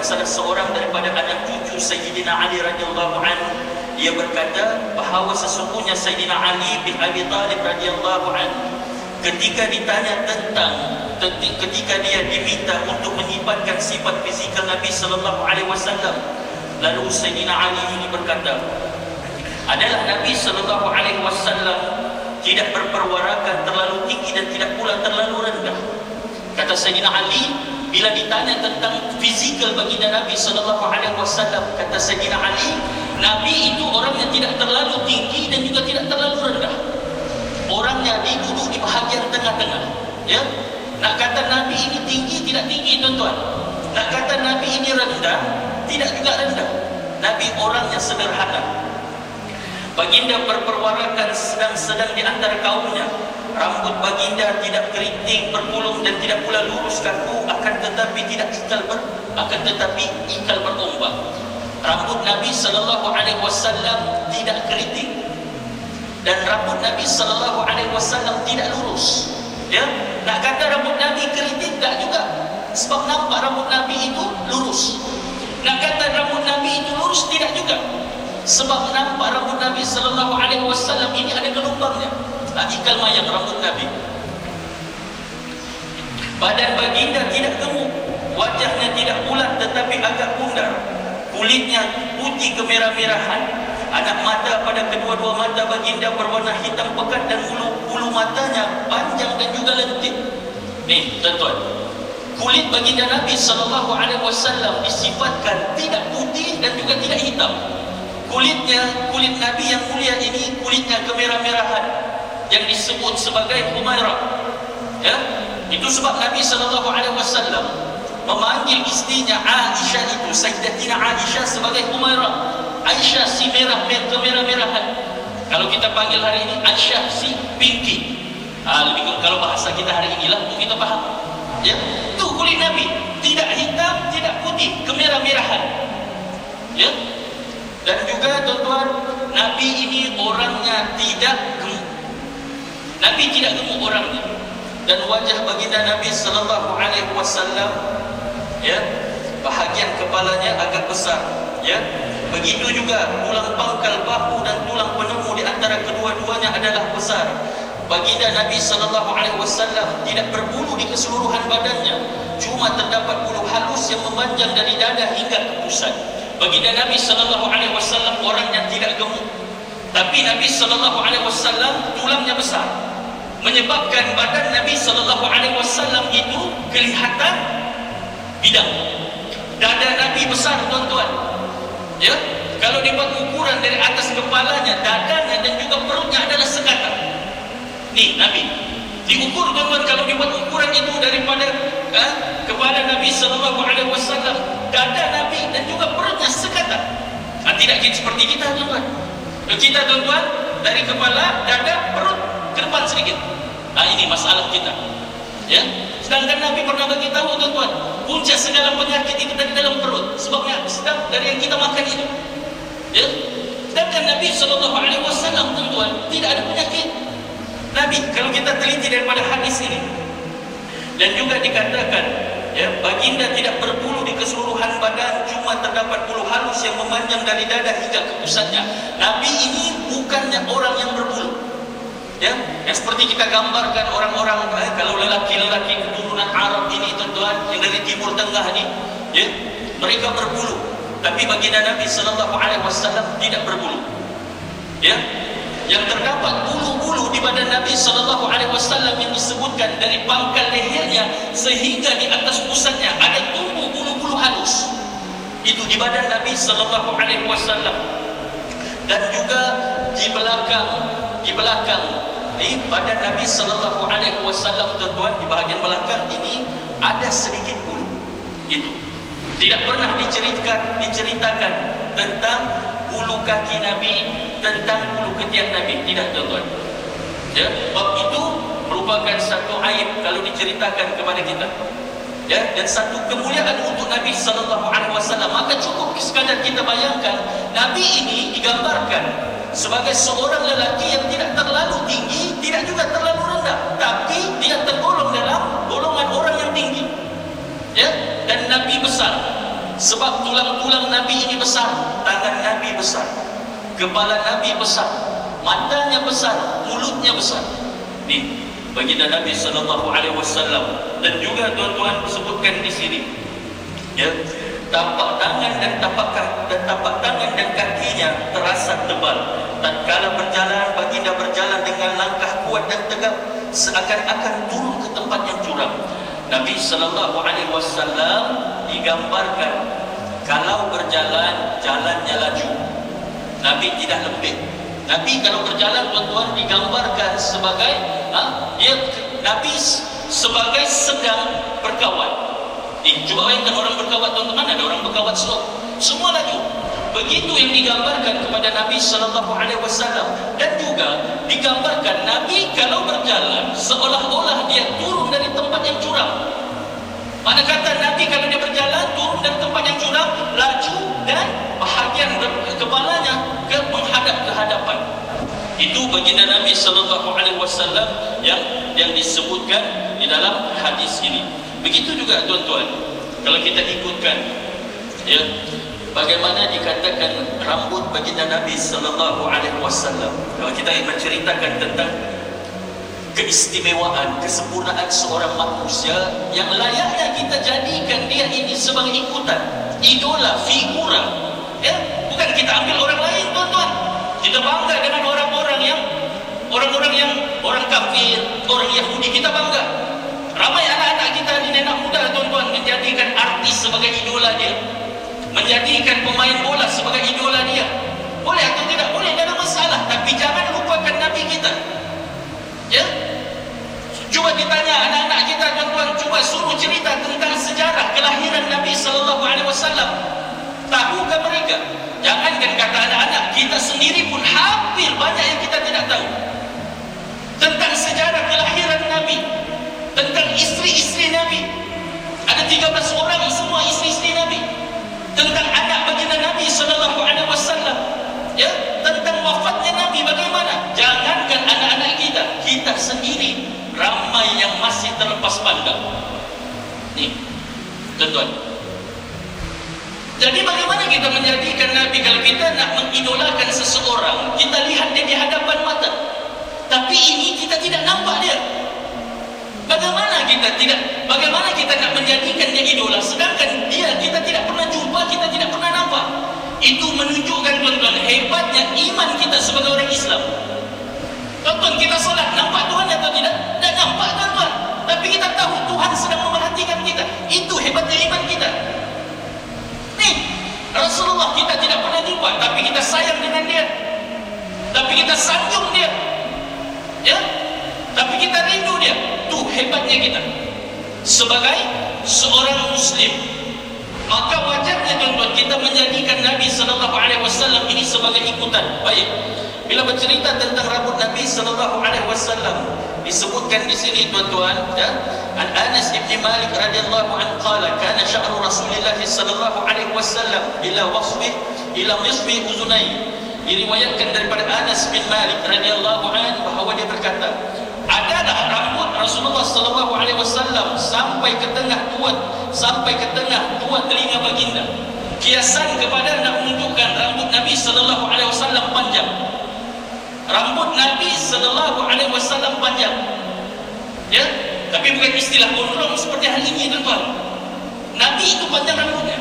salah seorang daripada anak cucu Sayyidina Ali radhiyallahu anhu, dia berkata bahawa sesungguhnya Sayyidina Ali bin Abi Talib radhiyallahu anhu ketika ditanya ketika dia diminta untuk menyifatkan sifat fizikal Nabi sallallahu alaihi wasallam, lalu Sayyidina Ali ini berkata, adalah Nabi sallallahu alaihi wasallam tidak berperwarakan terlalu tinggi dan tidak pula terlalu rendah. Kata Sayyidina Ali, bila ditanya tentang fizikal baginda Nabi sallallahu alaihi wasallam, kata Sayyidina Ali, Nabi itu orang yang tidak terlalu tinggi dan juga tidak terlalu rendah. Orangnya duduk di bahagian tengah-tengah. Ya, nak kata Nabi ini tinggi tidak tinggi tuan-tuan. Nak kata Nabi ini rendah tidak juga rendah. Nabi orangnya sederhana. Baginda berperwarakan sedang-sedang di antara kaumnya. Rambut baginda tidak keriting, berpulung dan tidak pula lurus kaku, akan tetapi ikal berombak. Rambut Nabi sallallahu alaihi wasallam tidak keriting dan rambut Nabi sallallahu alaihi wasallam tidak lurus. Ya, nak kata rambut Nabi keriting tak juga, sebab nampak rambut Nabi itu lurus. Nak kata rambut Nabi itu lurus tidak juga, sebab nampak rambut Nabi sallallahu alaihi wasallam ini ada gelombangnya. Ikal mayang rambut Nabi. Badan baginda tidak gemuk, wajahnya tidak bulat tetapi agak bundar, kulitnya putih kemerah-merahan. Anak mata pada kedua-dua mata baginda berwarna hitam pekat dan bulu matanya panjang dan juga lentik. Nih tuan-tuan, kulit baginda Nabi sallallahu alaihi wasallam disifatkan tidak putih dan juga tidak hitam. Kulit Nabi yang mulia ini kulitnya kemerah-merahan, yang disebut sebagai Humairah. Ya, itu sebab Nabi sallallahu alaihi wasallam memanggil istrinya Aisyah itu, Sayyidatina Aisyah, sebagai Humairah. Aisyah si kemerah-merahan. Kalau kita panggil hari ini Aisyah si pinky. Lebih kalau bahasa kita hari inilah untuk kita faham. Ya, itu kulit Nabi, tidak hitam, tidak putih, kemerah-merahan. Ya. Dan juga tuan-tuan, Nabi ini orangnya tidak gemuk. Nabi tidak gemuk orangnya. Dan wajah baginda Nabi sallallahu alaihi wasallam, ya, bahagian kepalanya agak besar, ya. Begitu juga tulang pangkal bahu dan tulang penemu di antara kedua-duanya adalah besar. Baginda Nabi sallallahu alaihi wasallam tidak berbulu di keseluruhan badannya, cuma terdapat bulu halus yang memanjang dari dada hingga ke pusat. Baginda Nabi sallallahu alaihi wasallam orangnya tidak gemuk, tapi Nabi sallallahu alaihi wasallam tulangnya besar, menyebabkan badan Nabi sallallahu alaihi wasallam itu kelihatan bidang. Dada Nabi besar tuan-tuan. Ya, kalau dibuat ukuran dari atas kepalanya, dadanya dan juga perutnya adalah sekatan. Nih Nabi diukur tuan-tuan, kalau dibuat ukuran itu daripada kepala Nabi sallallahu alaihi wasallam, dada Nabi dan juga perutnya sekatan. Tidak seperti kita tuan-tuan. Kita tuan-tuan dari kepala, dada, perut ke depan sedikit. Ini masalah kita. Ya. Sedangkan Nabi pernah bagi tahu tuan-tuan, puncak segala penyakit itu dari dalam perut. Sebabnya sedang dari yang kita makan itu. Ya. Sedangkan Nabi sallallahu alaihi wasallam tuan-tuan tidak ada penyakit. Nabi, kalau kita teliti daripada hadis ini, dan juga dikatakan, ya, baginda tidak berbulu di keseluruhan badan, cuma terdapat bulu halus yang memanjang dari dada hingga ke pusatnya. Nabi ini bukannya orang yang berbulu, ya, yang seperti kita gambarkan orang-orang, kalau lelaki-lelaki keturunan Arab ini tuan-tuan, yang dari Timur Tengah ini, ya, mereka berbulu. Tapi baginda Nabi sallallahu alaihi wasallam tidak berbulu. Ya, yang terdapat bulu-bulu di badan Nabi sallallahu alaihi wasallam yang disebutkan dari pangkal lehernya sehingga di atas pusatnya ada tumbuh bulu-bulu halus. Itu di badan Nabi sallallahu alaihi wasallam. Dan juga di belakang di badan Nabi sallallahu alaihi wasallam tuan-tuan, di bahagian belakang ini ada sedikit bulu. Itu tidak pernah diceritakan tentang bulu kaki Nabi, tentang bulu ketiak Nabi, tidak tuan-tuan. Ya, bab itu merupakan satu aib kalau diceritakan kepada kita. Ya, dan satu kemuliaan untuk Nabi sallallahu alaihi wasallam. Maka cukup sekadar kita bayangkan Nabi ini digambarkan sebagai seorang lelaki yang tidak terlalu tinggi, tidak juga terlalu rendah, tapi dia tergolong dalam golongan orang yang tinggi. Ya, dan Nabi besar. Sebab tulang-tulang Nabi ini besar, tangan Nabi besar, kepala Nabi besar, matanya besar, mulutnya besar. Ni baginda Nabi sallallahu alaihi wasallam. Dan juga tuan-tuan disebutkan di sini, ya, tapak tangan dan kakinya terasa tebal. Tatkala berjalan, baginda berjalan dengan langkah kuat dan tegap, seakan-akan turun ke tempat yang curam. Nabi sallallahu alaihi wasallam digambarkan kalau berjalan, jalannya laju. Nabi tidak lembek. Nabi kalau berjalan, tuan-tuan, digambarkan sebagai Nabi sebagai sedang berkawat. Cuba bayangkan orang berkawat, tuan-tuan, ada orang berkawat slow, semua laju. Begitu yang digambarkan kepada Nabi sallallahu alaihi wasallam. Dan juga digambarkan Nabi kalau berjalan seolah-olah dia turun dari tempat yang curam. Mana kata Nabi kalau dia berjalan turun dari tempat yang curam, laju dan bahagian kepalanya menghadap ke hadapan. Itu baginda Nabi sallallahu alaihi wasallam yang disebutkan di dalam hadis ini. Begitu juga tuan-tuan, kalau kita ikutkan, ya, bagaimana dikatakan rambut baginda Nabi sallallahu alaihi wasallam. Kalau kita menceritakan tentang keistimewaan, kesempurnaan seorang manusia yang layaknya kita jadikan dia ini sebagai ikutan, idola, figura, ya, bukan kita ambil orang lain, tuan-tuan. Kita bangga dengan orang-orang yang orang kafir, orang Yahudi, kita bangga. Ramai anak-anak kita di anak muda, tuan-tuan, menjadikan artis sebagai idola dia, menjadikan pemain bola sebagai idola dia. Boleh atau tidak boleh, tidak ada masalah, tapi jangan lupakan Nabi kita. Ya, cuba ditanya anak-anak kita, tuan-tuan, cuba suruh cerita tentang sejarah kelahiran Nabi sallallahu alaihi wasallam. Tahukah mereka? Jangankan kata anak-anak, kita sendiri pun hampir banyak yang kita tidak tahu tentang sejarah kelahiran Nabi, tentang isteri-isteri Nabi. Ada 13 orang, semua isteri-isteri Nabi. Tentang anak baginda Nabi sallallahu alaihi wasallam, ya, tentang wafatnya Nabi bagaimana. Jangankan anak-anak kita sendiri ramai yang masih terlepas pandang. Nih, tuan-tuan. Jadi bagaimana kita menjadikan Nabi? Kalau kita nak mengidolakan seseorang, kita lihat dia di hadapan mata, tapi ini kita tidak nampak dia. Bagaimana kita nak menjadikan dia idola, sedangkan dia kita tidak pernah jumpa, kita tidak pernah nampak. Itu menunjukkan, tuan-tuan, hebatnya iman kita sebagai orang Islam. Tuan-tuan, kita solat, nampak Tuhan atau tidak? Tak nampak, tuan-tuan, tapi kita tahu Tuhan sedang memerhatikan kita. Itu hebatnya iman kita. Nih, Rasulullah kita tidak pernah jumpa, tapi kita sayang dengan dia, tapi kita sanjung dia, ya, tapi kita rindu dia. Tuh hebatnya kita sebagai seorang Muslim. Maka wajarnya, tuan-tuan, kita menjadikan Nabi sallallahu alaihi wasallam ini sebagai ikutan. Baik, bila bercerita tentang rambut Nabi sallallahu alaihi wasallam, disebutkan di sini, tuan-tuan, ya, An Anas bin Malik radhiyallahu anhu qala kana sya'ru Rasulillah sallallahu alaihi wasallam ila nisfi uzunai. Diriwayatkan daripada Anas bin Malik radhiyallahu anhu bahawa dia berkata, adalah rambut Rasulullah sallallahu alaihi wasallam sampai ke tengah dua telinga baginda. Kiasan kepada nak menunjukkan rambut Nabi sallallahu alaihi wasallam panjang. Rambut Nabi sallallahu alaihi wasallam panjang. Ya, tapi bukan istilah gondrong seperti hal ini, tuan-tuan. Nabi itu panjang rambutnya.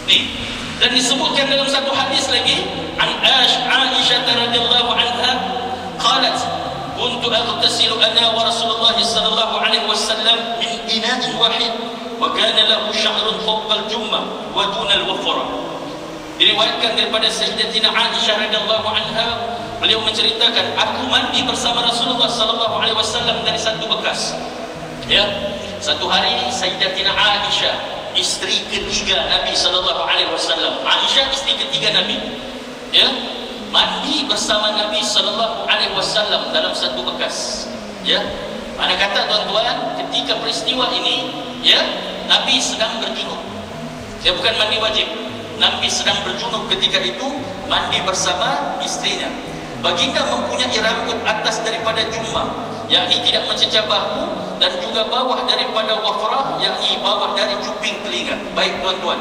Nih, dan disebutkan dalam satu hadis lagi, an Aisyah radhiyallahu anha qalat kuntu aghtasilu ana wa Rasulullah sallallahu alaihi wasallam min ina'in wahid wa kana lahu sya'run fawqa al-jummah wa duna al-wafra. Diriwayatkan daripada Sayyidatina Aisyah radhiyallahu anha, beliau menceritakan, aku mandi bersama Rasulullah sallallahu alaihi wasallam dari satu bekas. Ya, satu hari Sayyidatina Aisyah, isteri ketiga Nabi sallallahu alaihi wasallam, Aisyah isteri ketiga Nabi, ya, mandi bersama Nabi sallallahu alaihi wasallam dalam satu bekas. Ya, mana kata, tuan-tuan, ketika peristiwa ini, ya, Nabi sedang berjunub. Ya, bukan mandi wajib. Nabi sedang berjunub ketika itu, mandi bersama istrinya. Baginda mempunyai rambut atas daripada jummah, yakni tidak mencecah bahu, dan juga bawah daripada wafrah, yakni bawah dari cuping telinga. Baik tuan-tuan,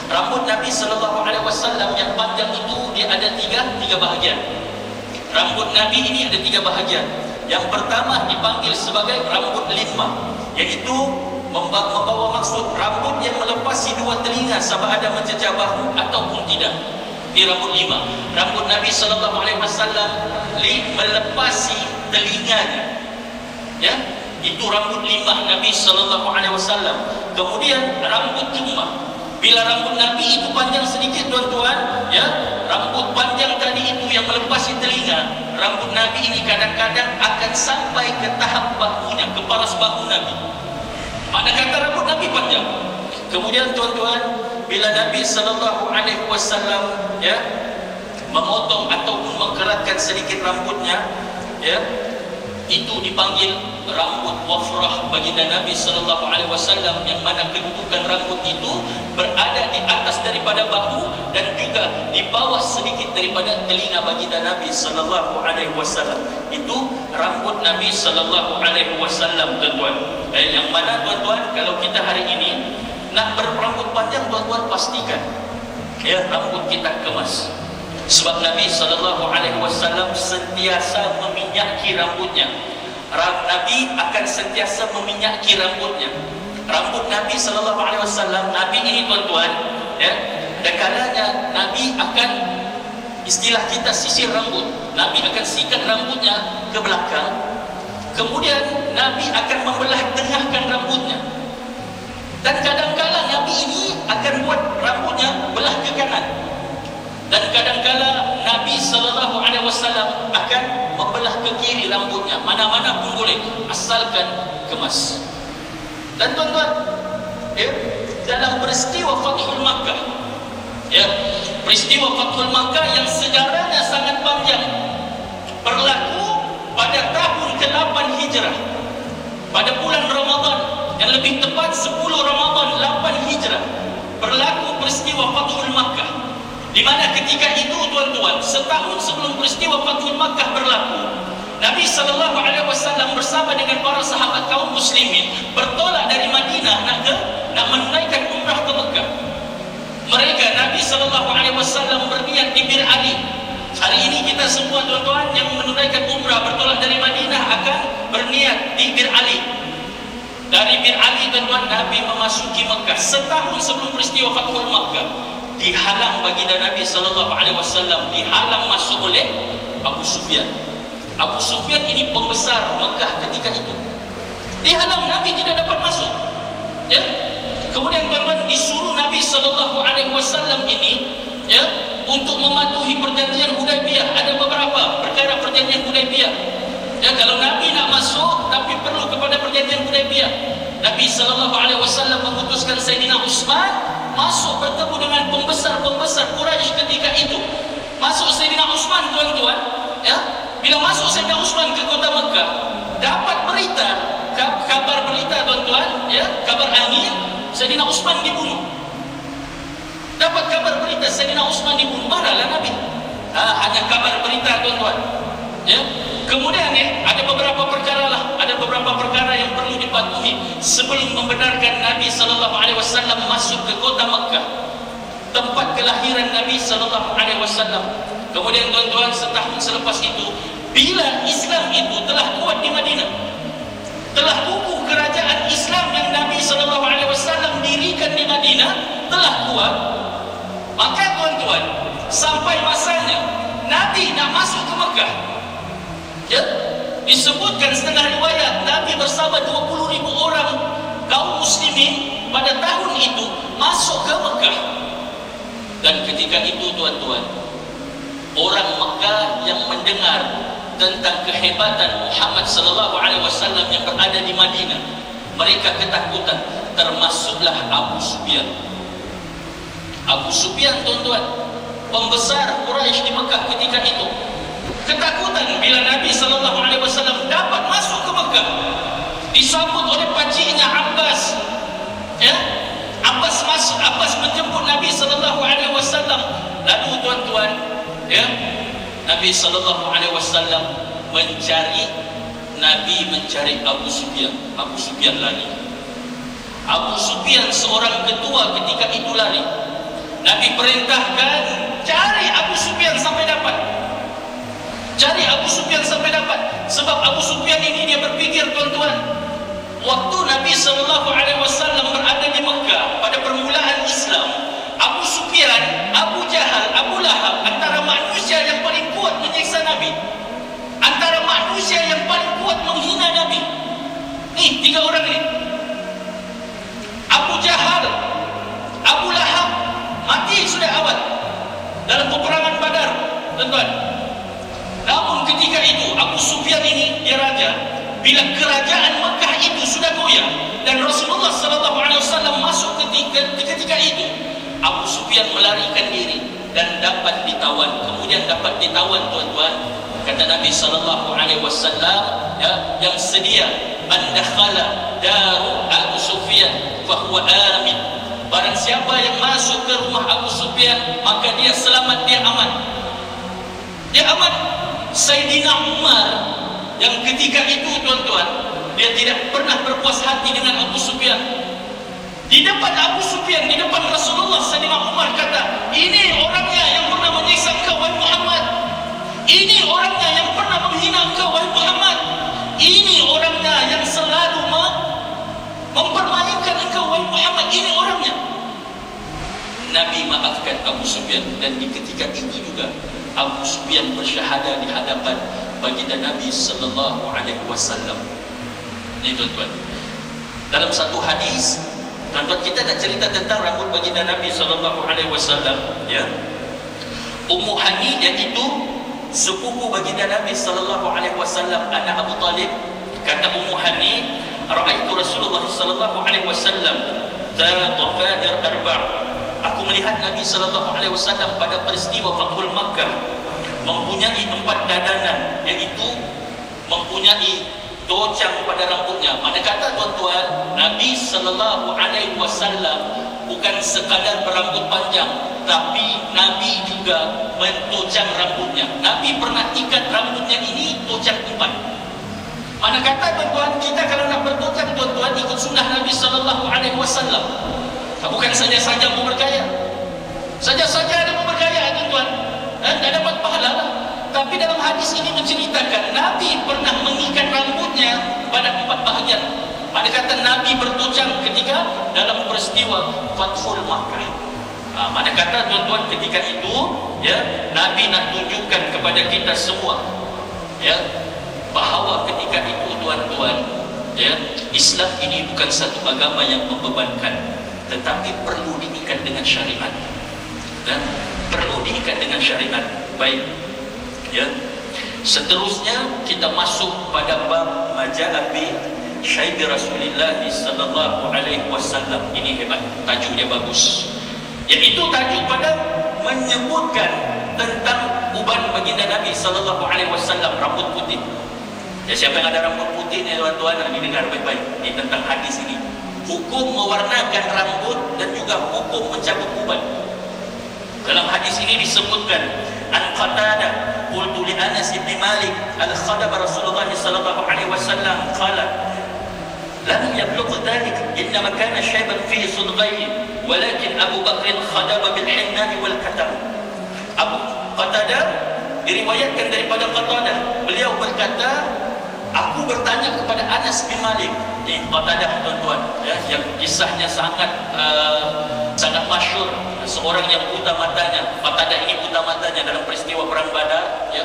rambut Nabi SAW yang panjang itu dia ada tiga bahagian. Rambut Nabi ini ada 3 bahagian. Yang pertama dipanggil sebagai rambut limah, iaitu membawa maksud rambut yang melepasi 2 telinga sama ada mencecah bahu ataupun tidak. Di rambut limah, rambut Nabi SAW melepasi telinganya, ya, itu rambut limah Nabi SAW. Kemudian rambut jumah. Bila rambut Nabi itu panjang sedikit tuan-tuan, ya, rambut panjang tadi itu yang melepasi telinga, rambut Nabi ini kadang-kadang akan sampai ke tahap bahunya, ke paras bahu Nabi. Mana kata rambut Nabi panjang. Kemudian tuan-tuan, bila Nabi SAW, ya, memotong ataupun mengkeratkan sedikit rambutnya, ya, itu dipanggil rambut wafrah baginda Nabi SAW, yang mana kedudukan rambut itu berada di atas daripada bahu dan juga di bawah sedikit daripada telinga baginda Nabi SAW. Itu rambut Nabi SAW, tuan-tuan. Yang mana tuan-tuan, kalau kita hari ini nak berrambut panjang, tuan-tuan pastikan, ya, rambut kita kemas. Sebab Nabi SAW sentiasa meminyaki rambutnya. Nabi akan sentiasa meminyaki rambutnya. Rambut Nabi SAW, Nabi ini tuan-tuan, ya, dan kalanya Nabi akan, istilah kita, sisir rambut. Nabi akan sikat rambutnya ke belakang. Kemudian Nabi akan membelah tengahkan rambutnya. Dan kadang-kala Nabi ini akan buat rambutnya belah ke kanan. Dan kadang-kala Nabi SAW akan membelah ke kiri rambutnya. Mana-mana pun boleh, asalkan kemas. Dan tuan-tuan, ya, dalam peristiwa Fathul Makkah, ya, peristiwa Fathul Makkah yang sejarahnya sangat panjang, berlaku pada tahun ke-8 Hijrah, pada bulan Ramadan, yang lebih tepat 10 Ramadan 8 Hijrah, berlaku peristiwa Fathul Makkah. Di mana ketika itu tuan-tuan, setahun sebelum peristiwa Fathul Makkah berlaku, Nabi SAW bersama dengan para sahabat kaum muslimin bertolak dari Madinah nak menunaikan umrah ke Mekah. Mereka, Nabi SAW berniat di Bir Ali. Hari ini kita semua tuan-tuan yang menunaikan umrah bertolak dari Madinah akan berniat di Bir Ali. Dari Bir Ali tuan-tuan, Nabi memasuki Mekah setahun sebelum peristiwa Fathul Makkah. Dihalang baginda Nabi SAW, dihalang masuk oleh Abu Sufyan. Abu Sufyan ini pembesar Mekah ketika itu. Dihalang, Nabi tidak dapat masuk, ya. Kemudian tuan-tuan, disuruh Nabi SAW ini, ya, untuk mematuhi perjanjian Hudaybiyah. Ada beberapa perkara perjanjian Hudaybiyah, ya. Kalau Nabi nak masuk, tapi perlu kepada perjanjian Hudaybiyah. Nabi SAW memutuskan Sayyidina Utsman masuk bertemu dengan pembesar-pembesar Quraisy ketika itu. Masuk Sayyidina Utsman tuan-tuan, ya. Bila masuk Sayyidina Utsman ke kota Mekah, dapat berita, kabar berita tuan-tuan, ya, kabar angin, Sayyidina Utsman dibunuh. Dapat kabar berita Sayyidina Utsman dibunuh, marahlah Nabi. Hanya kabar berita tuan-tuan, ya. Kemudian, ya, ada beberapa perkara yang perlu dipatuhi sebelum membenarkan Nabi SAW masuk ke kota Mekah, tempat kelahiran Nabi SAW. Kemudian tuan-tuan, setahun selepas itu, bila Islam itu telah kuat di Madinah, telah kukuh kerajaan Islam yang Nabi SAW dirikan di Madinah telah kuat, maka tuan-tuan, sampai masanya Nabi nak masuk ke Mekah, ya, disebutkan setengah riwayat Nabi bersama 20.000 orang kaum muslimin pada tahun itu masuk ke Mekah. Dan ketika itu tuan-tuan, orang Mekah yang mendengar tentang kehebatan Muhammad SAW yang berada di Madinah, mereka ketakutan, termasuklah Abu Sufyan. Abu Sufyan tuan-tuan, pembesar Quraisy di Mekah ketika itu, ketakutan bila Nabi SAW dapat masuk ke Mekah, disambut oleh pakciknya Abbas, ya. Abbas menjemput Nabi SAW. Lalu tuan-tuan, ya, Nabi SAW mencari Nabi mencari Abu Sufyan. Abu Sufyan lari. Abu Sufyan seorang ketua ketika itu lari. Nabi perintahkan, cari Abu Sufyan sampai dapat. Cari Abu Sufyan sampai dapat. Sebab Abu Sufyan ini dia berpikir, tuan-tuan, waktu Nabi SAW berada di Mekah pada permulaan Islam, Abu Sufyan, Abu Jahal, Abu Lahab antara manusia yang paling kuat menyiksa Nabi, antara manusia yang paling kuat menghina Nabi. Nih, 3 orang ini. Abu Jahal, Abu Lahab mati sudah awal dalam peperangan Badar, tuan-tuan. Namun ketika itu Abu Sufyan ini dia raja. Bila kerajaan Mekah itu sudah goyah dan Rasulullah SAW masuk ketika itu, Abu Sufyan melarikan diri dan dapat ditawan. Kemudian dapat ditawan, tuan-tuan. Kata Nabi SAW, ya, yang sedia mandakhala daru Abu Sufyan fahuwa amin. Barang siapa yang masuk ke rumah Abu Sufyan, maka dia selamat, dia aman. Dia aman. Sayyidina Umar yang ketika itu, tuan-tuan, dia tidak pernah berpuas hati dengan Abu Sufyan. Di depan Abu Sufyan, di depan Rasulullah, Sayyidina Umar kata, ini orangnya yang pernah menyiksa engkau, wahai Muhammad. Ini orangnya yang pernah menghina engkau, wahai Muhammad. Ini orangnya yang selalu mempermainkan engkau, wahai Muhammad. Ini orangnya. Nabi maafkan Abu Sufyan, dan di ketika itu juga Abu Sufyan bersyahadah di hadapan baginda Nabi sallallahu alaihi wasallam. Ini, tuan-tuan, dalam satu hadis, tuan-tuan, kita nak cerita tentang rambut baginda Nabi sallallahu alaihi wasallam, ya. Ummu Hani, iaitu sepupu baginda Nabi sallallahu alaihi wasallam, anak Abu Talib. Kata Ummu Hani, ra'aitu Rasulullah sallallahu alaihi wasallam tafadir arba'. Aku melihat Nabi sallallahu alaihi wasallam pada peristiwa Fathul Makkah mempunyai 4 dadanan, iaitu mempunyai docang pada rambutnya. Mana kata, tuan-tuan, Nabi sallallahu alaihi wasallam bukan sekadar berambut panjang, tapi Nabi juga mentocang rambutnya. Nabi pernah ikat rambutnya ini tocang 4. Mana kata, tuan-tuan, kita kalau nak bertocang, tuan-tuan, ikut sunnah Nabi sallallahu alaihi wasallam. Bukan saja-saja mau bergaya. Saja-saja ada mau bergaya, tuan-tuan, tak dapat pahala. Tapi dalam hadis ini menceritakan Nabi pernah mengikat rambutnya pada 4 bahagian. Mana kata Nabi bertocang ketika dalam peristiwa Fathul Makkah. Mana kata, tuan-tuan, ketika itu, ya, Nabi nak tunjukkan kepada kita semua, ya, bahawa ketika itu, tuan-tuan, ya, Islam ini bukan satu agama yang membebankan, tetapi perlu diikat dengan syariat, dan perlu diikat dengan syariat. Baik, ya. Seterusnya kita masuk pada bab maja'a bi syaibi Rasulillah sallallahu alaihi wasallam. Ini hebat, tajuk dia bagus. Iaitu tajuk pada menyebutkan tentang uban baginda Nabi sallallahu alaihi wasallam, rambut putih. Ya, siapa yang ada rambut putih ni, tuan-tuan, didengar baik-baik. Ini tentang hadis ini. Hukum mewarnakan rambut dan juga hukum mencabut uban. Dalam hadis ini disebutkan, an Qatadah qultu li Anas bin Malik al-khadab Rasulullah sallallahu alaihi wasallam qala lam yablugh dhalik inma kana shayban fi sudghayhi walakin Abu Bakr khadaba bil hinna wal katam. Abu Qatadah diriwayatkan daripada Qatadah, beliau berkata, aku bertanya kepada Anas bin Malik. Ini Qatadah, tuan-tuan, ya, yang kisahnya sangat masyhur. Seorang yang buta matanya. Qatadah ini buta matanya dalam peristiwa perang Badar, ya,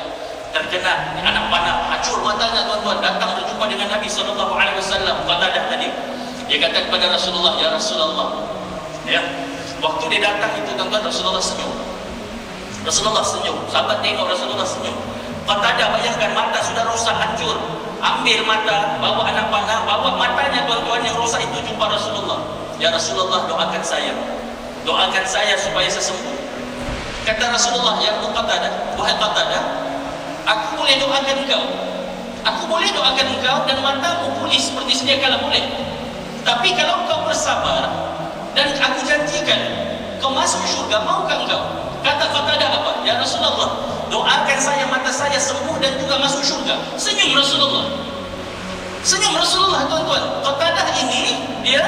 terkena anak panah, hancur matanya, tuan-tuan. Datang berjumpa dengan Nabi sallallahu alaihi wasallam. Qatadah tadi, dia kata kepada Rasulullah, ya Rasulullah, ya, waktu dia datang itu, tuan-tuan, Rasulullah senyum. Rasulullah senyum. Sahabat tengok Rasulullah senyum. Qatadah bayangkan, mata sudah rosak, hancur. Ambil mata, bawa anak panah, bawa matanya, tuan-tuan, yang rosak itu jumpa Rasulullah. Ya Rasulullah, doakan saya. Doakan saya supaya saya sembuh. Kata Rasulullah, ya Qatadah, wahai Qatadah, aku boleh doakan engkau. Aku boleh doakan engkau dan matamu pulih seperti sedia kala boleh. Tapi kalau engkau bersabar dan aku janjikan kau masuk syurga, maukah engkau? Kata Qatadah apa? Ya Rasulullah, doakan saya mata saya sembuh dan juga masuk syurga. Senyum Rasulullah. Senyum Rasulullah, tuan-tuan. Qatadah ini dia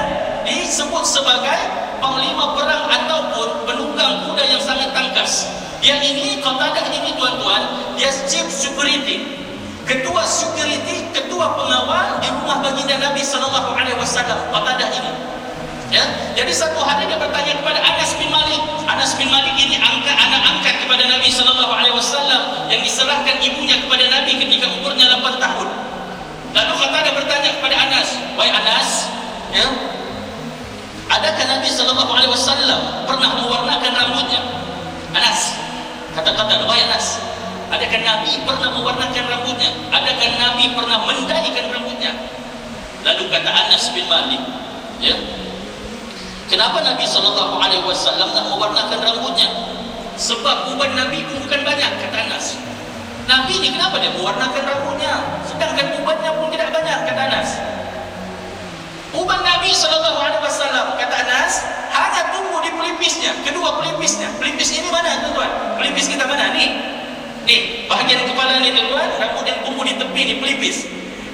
disebut sebagai panglima perang ataupun penunggang kuda yang sangat tangkas. Yang ini, Qatadah ini, tuan-tuan, dia chief security, ketua security, ketua pengawal di rumah baginda Nabi sallallahu alaihi wasallam. Qatadah ini, ya. Jadi satu hari dia bertanya kepada Anas bin Malik. Anas bin Malik ini anak angkat kepada Nabi sallallahu alaihi wasallam yang diserahkan ibunya kepada Nabi ketika umurnya 8 tahun. Lalu Qatadah bertanya kepada Anas, "Wahai Anas, ya, adakah Nabi sallallahu alaihi wasallam pernah mewarnakan rambutnya?" Anas, kata Qatadah, "Wahai Anas, adakah Nabi pernah mewarnakan rambutnya? Adakah Nabi pernah mendaikan rambutnya?" Lalu kata Anas bin Malik, ya, "Kenapa Nabi SAW tak mewarnakan rambutnya? Sebab uban Nabi pun bukan banyak," kata Anas. "Nabi ni kenapa dia mewarnakan rambutnya? Sedangkan ubannya pun tidak banyak," kata Anas. Uban Nabi SAW, kata Anas, hanya tumbuh di pelipisnya, kedua pelipisnya. Pelipis ini mana, tuan-tuan? Pelipis kita mana? Ni, bahagian kepala ni, tuan-tuan, rambut yang tumbuh di tepi ni, pelipis.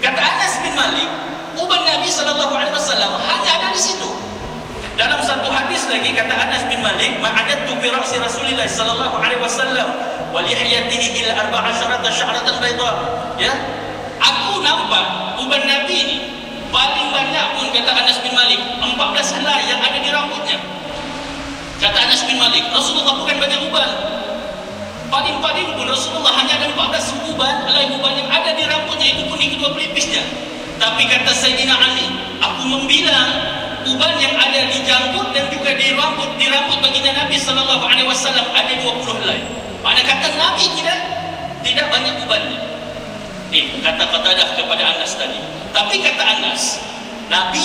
Kata Anas bin Malik, uban Nabi SAW hanya ada di situ. Dalam satu hadis lagi kata Anas bin Malik, "Ma'adattu bi ra'si Rasulillah sallallahu alaihi wasallam wa lihiyatihi ila 14 sya'ratan bayda." Ya. Aku nampak uban Nabi ini paling banyak pun, kata Anas bin Malik, 14 helai yang ada di rambutnya. Kata Anas bin Malik, Rasulullah bukan banyak uban. Paling-paling pun Rasulullah hanya ada 14 helai uban yang ada di rambutnya, itu pun di kedua pelipisnya. Tapi kata Sayyidina Ali, aku membilang uban yang ada di janggut dan juga di rambut baginda Nabi sallallahu alaihi wasallam ada 20 helai. Mana kata Nabi tidak banyak ubannya. Ni kata Qatadah kepada Anas tadi. Tapi kata Anas, Nabi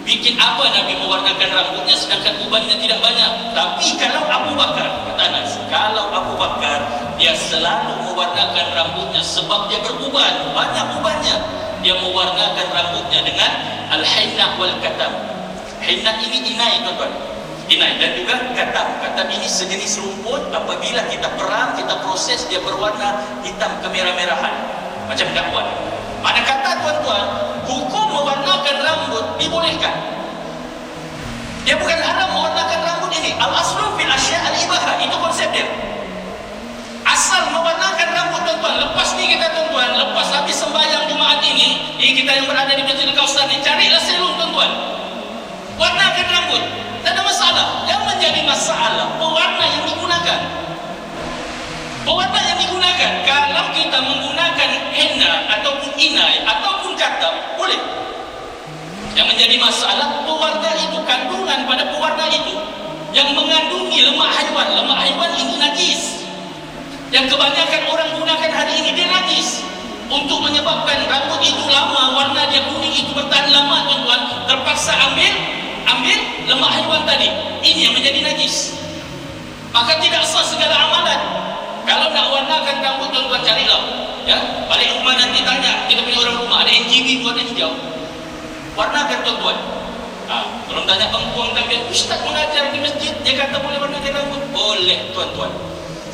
bikin apa Nabi mewarnakan rambutnya sedangkan ubannya tidak banyak? Tapi kalau Abu Bakar, kata Anas, kalau Abu Bakar dia selalu mewarnakan rambutnya sebab dia beruban, banyak ubannya. Dia mewarnakan rambutnya dengan al-hinnah wal katam. Hinnah ini inai, tuan-tuan. Inai dan juga katam. Katam ini sejenis rumput, apabila kita perang, kita proses, dia berwarna hitam kemerah-merahan. Macam dakwan. Mana kata, tuan-tuan, hukum mewarnakan rambut dibolehkan. Dia bukan haram mewarnakan rambut ini. Al-aslu fil asya' al-ibahah. Itu konsep dia. Asal mewarnakan rambut, tuan-tuan. Lepas ni kita, tuan-tuan, lepas habis sembahyang Jumaat ini kita yang berada di Masjidil Kausar ni, carilah selum, tuan-tuan, warnakan rambut, tak ada masalah. Yang menjadi masalah pewarna yang digunakan. Pewarna yang digunakan, kalau kita menggunakan henna ataupun inai ataupun katam, boleh. Yang menjadi masalah pewarna itu, kandungan pada pewarna itu yang mengandungi lemak haiwan. Lemak haiwan ini najis, yang kebanyakan orang gunakan hari ini, dia najis. Untuk menyebabkan rambut itu lama, warna dia kuning itu bertahan lama, tuan-tuan, terpaksa ambil lemak haiwan tadi. Ini yang menjadi najis. Maka tidak sah segala amalan. Kalau nak warnakan rambut, tuan-tuan, carilah, ya, balik rumah nanti tanya kita punya orang rumah, ada NGV warna hijau, warnakan, tuan-tuan. Belum tanya pengkuang, tapi ustaz mengajar di masjid, dia kata boleh warnakan rambut. Boleh, tuan-tuan,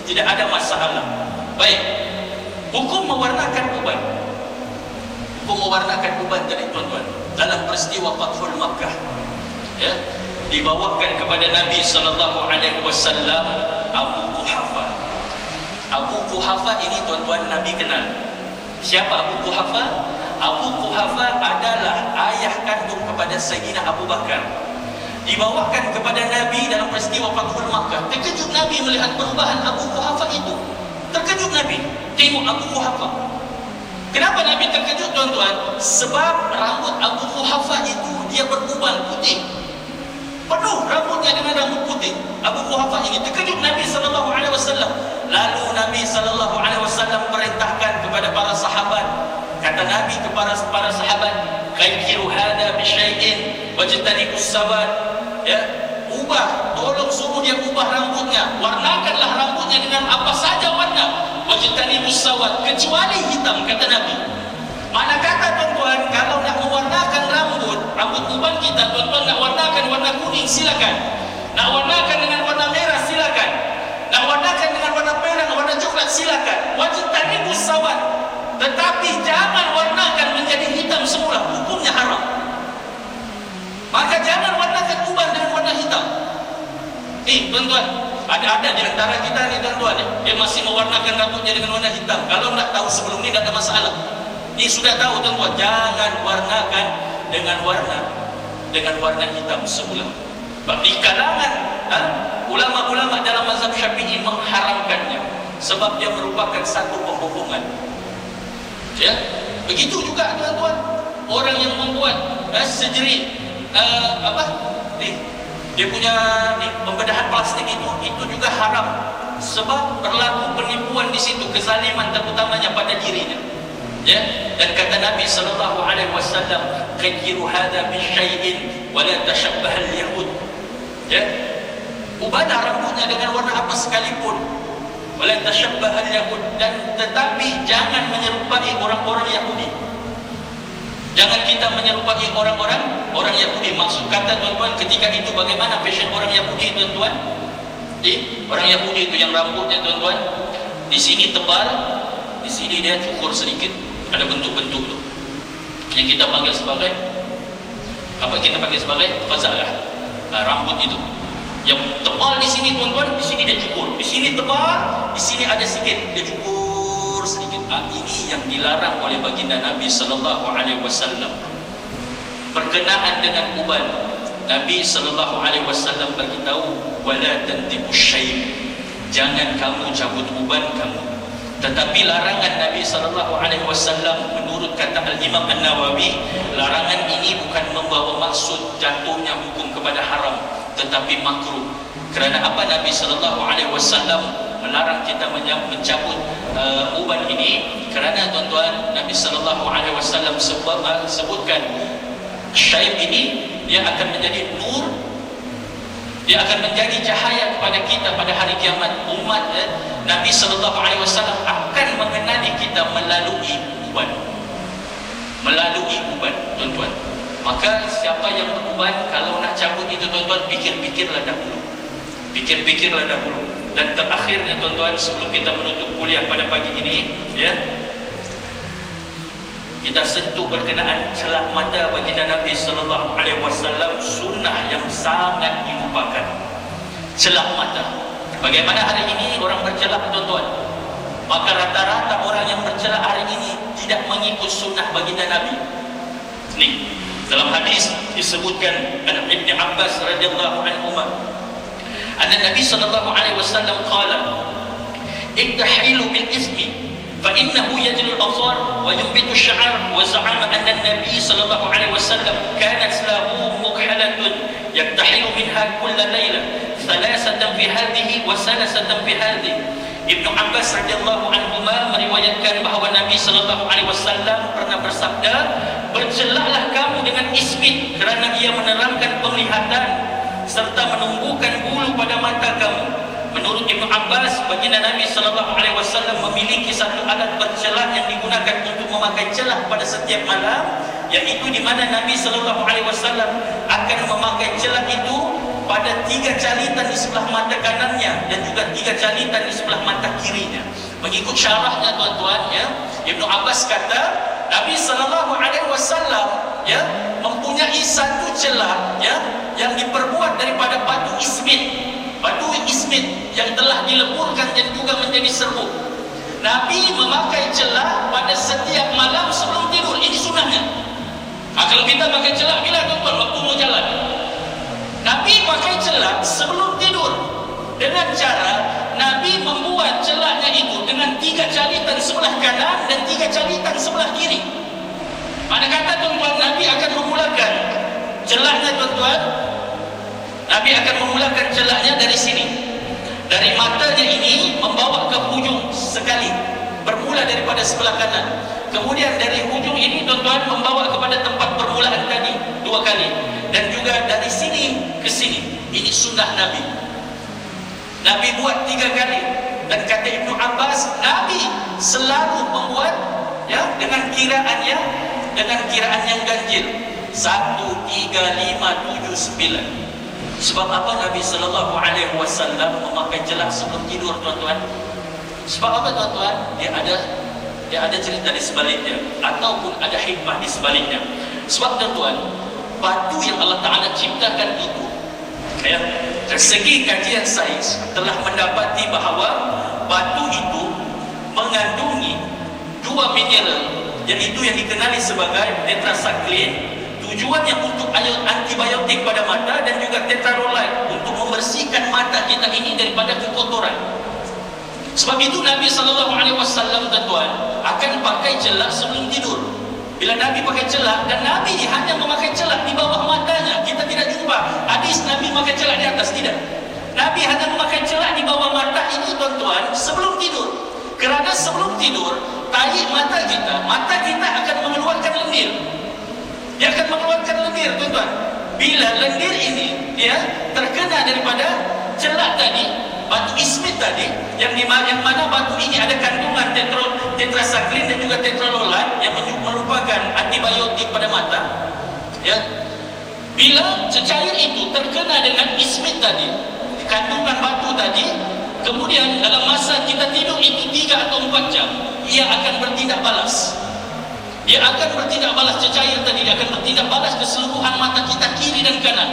tidak ada masalah. Baik, hukum mewarnakan uban. Hukum mewarnakan uban tadi, tuan-tuan, dalam peristiwa Fathul Makkah, ya, dibawakan kepada Nabi sallallahu alaihi wasallam Abu Quhafa. Abu Quhafa ini, tuan-tuan, Nabi kenal. Siapa Abu Quhafa? Abu Quhafa adalah ayah kandung kepada Sayyidina Abu Bakar. Dibawakan kepada Nabi dalam peristiwa Fathul Makkah. Terkejut Nabi melihat perubahan Abu Quhafa itu. Terkejut Nabi tengok Abu Quhafa. Kenapa Nabi terkejut, tuan-tuan? Sebab rambut Abu Quhafa itu dia beruban putih, penuh rambutnya dengan rambut putih. Abu Quhafa ini terkejut Nabi sallallahu alaihi wasallam. Lalu Nabi sallallahu alaihi wasallam perintahkan kepada para sahabat. Kata Nabi kepada para sahabat, "Khairu hada bi syai'in wajtanibus sawad." Ya, tolong suruh dia ubah rambutnya. Warnakanlah rambutnya dengan apa saja warna. Wajtanibus sawad, kecuali hitam, kata Nabi. Mana kata, tuan-tuan, kalau nak mewarnakan rambut uban kita, tuan-tuan, nak warnakan warna kuning, silakan. Nak warnakan dengan warna merah, silakan. Nak warnakan dengan warna perang, warna coklat, silakan. Wajtanibus sawad, tetapi jangan warna warnakan menjadi hitam semula, hukumnya haram. Maka jangan warnakan uban dengan warna hitam. Nih tuan-tuan, ada di antara kita nih tuan-tuan, dia masih mewarnakan rambutnya dengan warna hitam. Kalau nak tahu sebelum ini tidak ada masalah. Ini sudah tahu tuan-tuan, jangan warnakan dengan warna hitam semula. Di kalangan ulama-ulama dalam mazhab Syafi'i mengharamkannya sebab dia merupakan satu pembohongan. Ya, begitu juga tuan-tuan, orang yang membuat sejerit dia punya pembedahan plastik itu juga haram sebab berlaku penipuan di situ, kezaliman terutamanya pada dirinya. Ya, dan kata Nabi sallallahu alaihi wasallam, "Khayru hadha min syai'in wa la tashabbah al-yahud." Ya, ubahlah rambutnya dengan warna apa sekalipun, wa la tashabbah al-yahud, dan tetapi jangan menyerupai orang-orang Yahudi. Jangan kita menyerupai orang Yahudi. Maksud kata tuan-tuan, ketika itu bagaimana fashion orang Yahudi tuan-tuan? Orang Yahudi itu yang rambutnya tuan-tuan di sini tebal, di sini dia cukur sedikit, ada bentuk-bentuk tu. Yang kita panggil sebagai apa? Kita panggil sebagai fazalah. Rambut itu yang tebal di sini tuan-tuan, di sini dia cukur, di sini tebal, di sini ada sedikit dia cukur sedikit. Ini yang dilarang oleh baginda Nabi sallallahu alaihi wasallam. Berkenaan dengan uban, Nabi sallallahu alaihi wasallam beritahu, wala tantibu syai', jangan kamu cabut uban kamu. Tetapi larangan Nabi sallallahu alaihi wasallam menurut kata Al-Imam An-Nawawi, larangan ini bukan membawa maksud jatuhnya hukum kepada haram, tetapi makruh. Kerana apa Nabi sallallahu alaihi wasallam melarang kita mencabut uban ini? Kerana tuan-tuan, Nabi sallallahu alaihi wasallam sebutkan syaib ini dia akan menjadi nur, dia akan menjadi cahaya kepada kita pada hari kiamat. Umat Nabi sallallahu alaihi wasallam akan mengenali kita melalui uban. Melalui uban, tuan-tuan. Maka siapa yang beruban, kalau nak cabut itu tuan-tuan, fikir-fikirlah dahulu. Fikir-fikirlah dahulu. Dan terakhirnya tuan-tuan, sebelum kita menutup kuliah pada pagi ini, ya, kita sentuh berkenaan celak mata baginda Nabi sallallahu alaihi wasallam, sunnah yang sangat dilupakan. Celak mata. Bagaimana hari ini orang bercelak tuan-tuan? Maka rata-rata orang yang bercelak hari ini tidak mengikut sunnah baginda Nabi. Nih, dalam hadis disebutkan Ibn Abbas radhiyallahu anhu, anna Nabi sallallahu alaihi wasallam qala, "Iktahilu bil ismi فإنه يجل الأبصار وينبت الشعر." وزعم أن النبي صلى الله عليه وسلم كانت له مكحلة يكتحل منها كل ليلة 3 في هذه و3 في هذه. Ibnu Abbas radhiyallahu anhuma meriwayatkan bahawa Nabi sallallahu alaihi wasallam pernah bersabda, "Bercelaklah kamu dengan ismit kerana ia menerangkan penglihatan serta menumbuhkan bulu pada mata kamu." Menurut Ibnu Abbas, baginda Nabi sallallahu alaihi wasallam memiliki satu alat bercelah yang digunakan untuk memakai celah pada setiap malam, iaitu di mana Nabi sallallahu alaihi wasallam akan memakai celah itu pada 3 calitan di sebelah mata kanannya dan juga 3 calitan di sebelah mata kirinya. Mengikut syarahnya tuan-tuan, ya, Ibnu Abbas kata Nabi sallallahu alaihi wasallam, ya, mempunyai satu celah, ya, yang diperbuat daripada batu ismit. Batu ismit yang telah dileburkan dan juga menjadi serbuk. Nabi memakai celah pada setiap malam sebelum tidur. Ini sunnahnya. Kalau kita pakai celah bila tuan-tuan waktu mau jalan, Nabi pakai celah sebelum tidur dengan cara Nabi membuat celahnya itu dengan 3 calitan sebelah kanan dan 3 calitan sebelah kiri. Mana kata tuan-tuan, Nabi akan memulakan celahnya tuan-tuan, Nabi akan memulakan celahnya dari sini, dari matanya ini membawa ke hujung sekali, bermula daripada sebelah kanan. Kemudian dari hujung ini tuan-tuan membawa kepada tempat permulaan tadi 2 kali, dan juga dari sini ke sini. Ini sunnah Nabi. Nabi buat 3 kali. Dan kata Ibnu Abbas, Nabi selalu membuat, ya, dengan kiraan yang ganjil, 1, 3, 5, 7, 9. Sebab apa Nabi sallallahu alaihi wasallam memakai celah sebelum tidur tuan-tuan? Sebab apa tuan-tuan? Dia dia ada cerita di sebaliknya ataupun ada hikmah di sebaliknya. Sebab tuan-tuan, batu yang Allah Ta'ala ciptakan itu, ya, dari segi kajian sains telah mendapati bahawa batu itu mengandungi dua mineral, iaitu yang dikenali sebagai tetrasaklin, tujuannya untuk antibiotik pada mata, dan juga tetralolide untuk membersihkan mata kita ini daripada kekotoran. Sebab itu Nabi SAW tuan-tuan akan pakai celak sebelum tidur. Bila Nabi pakai celak, dan Nabi hanya memakai celak di bawah matanya, kita tidak jumpa hadis Nabi memakai celak di atas, tidak. Nabi hanya memakai celak di bawah mata ini tuan-tuan sebelum tidur. Kerana sebelum tidur, tarik mata kita akan mengeluarkan lendir. Dia akan mengeluarkan lendir tuan-tuan. Bila lendir ini dia terkena daripada celak tadi, batu ismit tadi, yang mana batu ini ada kandungan tetrasaklin dan juga tetralolide yang merupakan antibiotik pada mata, ya. Bila cecair itu terkena dengan ismit tadi, kandungan batu tadi, kemudian dalam masa kita tidur itu 3 atau 4 jam, ia akan bertindak balas. Dia akan bertindak balas cecair tadi, dia akan bertindak balas keseluruhan mata kita kiri dan kanan.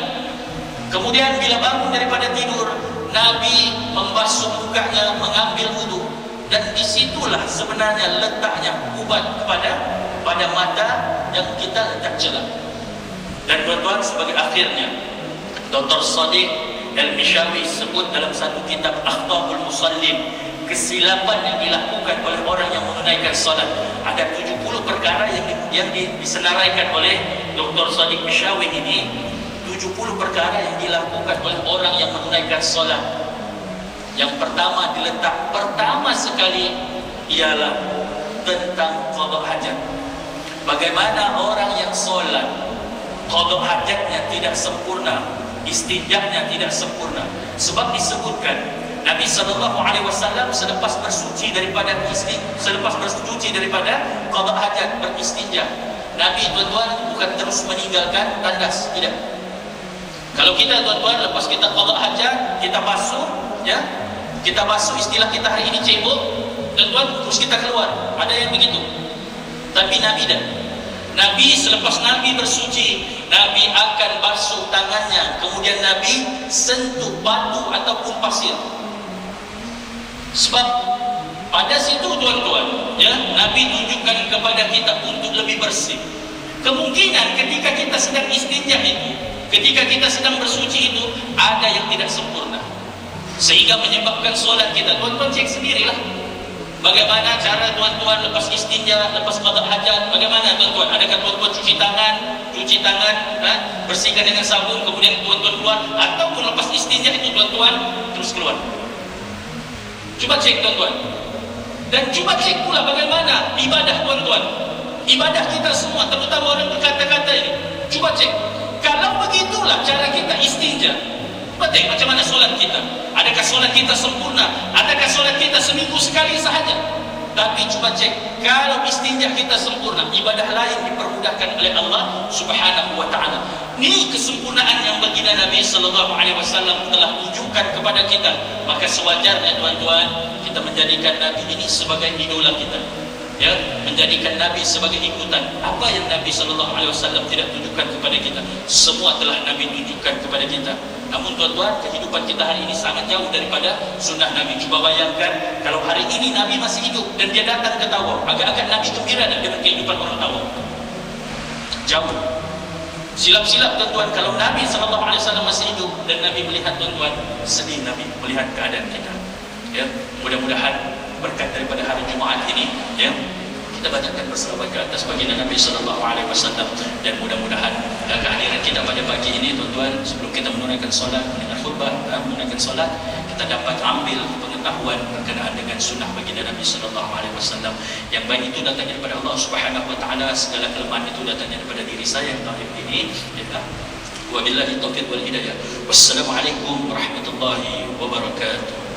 Kemudian bila bangun daripada tidur, Nabi membasuh mukanya, mengambil wudu, dan disitulah sebenarnya letaknya ubat pada mata yang kita letak celak. Dan tuan-tuan, sebagai akhirnya, Dr. Sadiq Al-Mishawi sebut dalam satu kitab Akhtabul Musallin, kesilapan yang dilakukan oleh orang yang menunaikan solat. Ada 70 perkara yang disenaraikan oleh Dr. Sadiq Mishawi ini. 70 perkara yang dilakukan oleh orang yang menunaikan solat. Yang pertama diletak pertama sekali ialah tentang qada hajat. Bagaimana orang yang solat, qada hajatnya tidak sempurna, istinjanya tidak sempurna. Sebab disebutkan Nabi SAW selepas bersuci daripada qada hajat, beristinja, Nabi tuan-tuan bukan terus meninggalkan tandas, tidak. Kalau kita tuan-tuan lepas kita qada hajat, kita basuh, ya, kita basuh, istilah kita hari ini cebok, tuan-tuan, terus kita keluar. Ada yang begitu. Tapi Nabi dah. Nabi selepas Nabi bersuci, Nabi akan basuh tangannya, kemudian Nabi sentuh batu ataupun pasir. Sebab pada situ tuan-tuan, ya, Nabi tunjukkan kepada kita untuk lebih bersih. Kemungkinan ketika kita sedang istinja itu, ketika kita sedang bersuci itu, ada yang tidak sempurna, sehingga menyebabkan solat kita. Tuan-tuan cek sendirilah. Bagaimana cara tuan-tuan lepas istinja, lepas qada hajat, bagaimana tuan-tuan? Adakah tuan-tuan cuci tangan, bersihkan dengan sabun, kemudian tuan-tuan keluar, ataupun lepas istinja itu tuan-tuan terus keluar? Coba cek tuan-tuan. Dan coba cek pula bagaimana ibadah tuan-tuan. Ibadah kita semua, terutama orang berkata-kata ini. Coba cek. Kalau begitulah cara kita istinja, coba cek macam mana solat kita. Adakah solat kita sempurna? Adakah solat kita seminggu sekali sahaja? Tapi coba cek, kalau istinja kita sempurna, ibadah lain dipermudahkan oleh Allah Subhanahu wa ta'ala. Ini kesempurnaan yang baginda Nabi SAW telah tunjukkan kepada kita. Maka sewajarnya tuan-tuan, kita menjadikan Nabi ini sebagai idola kita, ya, menjadikan Nabi sebagai ikutan. Apa yang Nabi SAW tidak tunjukkan kepada kita, semua telah Nabi tunjukkan kepada kita. Namun tuan-tuan, kehidupan kita hari ini sangat jauh daripada sunnah Nabi. Cuba bayangkan kalau hari ini Nabi masih hidup dan dia datang ke Tawaf, agak-agak Nabi gembira dengan kehidupan orang Tawaf. Jauh. Silap-silap tuan-tuan, kalau Nabi SAW masih hidup dan Nabi melihat tuan-tuan, sedih Nabi melihat keadaan kita. Ya, mudah-mudahan berkat daripada hari Jumaat ini, ya, kita bacakan berselawat ke atas baginda Nabi SAW, dan mudah-mudahan kehadiran kita pada pagi ini tuan-tuan, sebelum kita menunaikan solat, menunaikan solat, kita dapat ambil pengetahuan berkenaan dengan sunnah baginda Nabi SAW. Yang baik itu datangnya daripada Allah Subhanahu wa ta'ala, segala kelemahan itu datangnya daripada diri saya yang tahir ini, ya. Wabillahi taufiq wal hidayah. Wassalamualaikum warahmatullahi wabarakatuh.